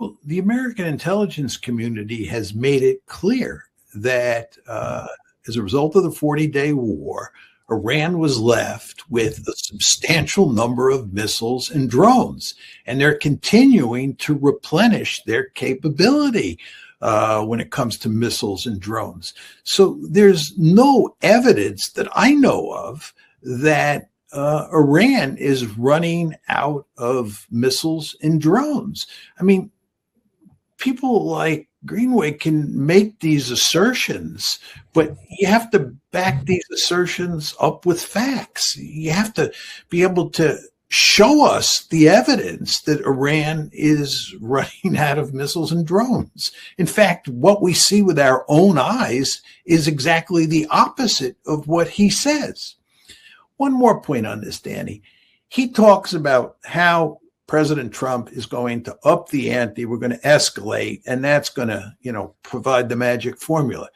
Well, the American intelligence community has made it clear that as a result of the 40-day war, Iran was left with a substantial number of missiles and drones, and they're continuing to replenish their capability when it comes to missiles and drones. So there's no evidence that I know of that Iran is running out of missiles and drones. I mean, people like Greenway can make these assertions, but you have to back these assertions up with facts. You have to be able to show us the evidence that Iran is running out of missiles and drones. In fact, what we see with our own eyes is exactly the opposite of what he says. One more point on this, Danny. He talks about how President Trump is going to up the ante. We're going to escalate, and that's going to, provide the magic formula.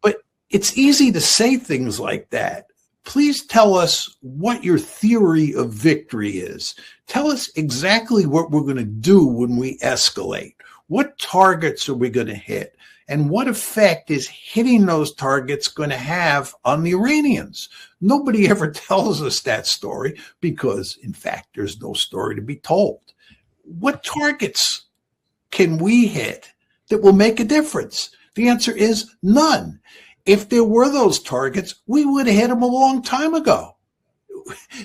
But it's easy to say things like that. Please tell us what your theory of victory is. Tell us exactly what we're going to do when we escalate. What targets are we going to hit? And what effect is hitting those targets going to have on the Iranians? Nobody ever tells us that story because, in fact, there's no story to be told. What targets can we hit that will make a difference? The answer is none. If there were those targets, we would have hit them a long time ago.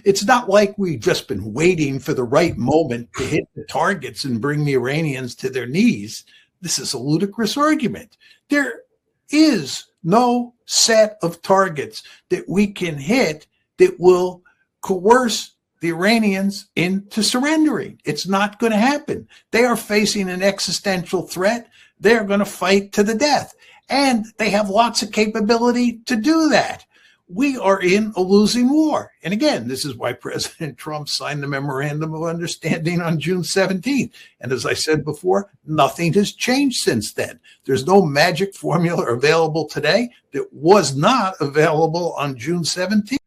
It's not like we've just been waiting for the right moment to hit the targets and bring the Iranians to their knees. This is a ludicrous argument. There is no set of targets that we can hit that will coerce the Iranians into surrendering. It's not going to happen. They are facing an existential threat. They're going to fight to the death. And they have lots of capability to do that. We are in a losing war. And again, this is why President Trump signed the Memorandum of Understanding on June 17th. And as I said before, nothing has changed since then. There's no magic formula available today that was not available on June 17th.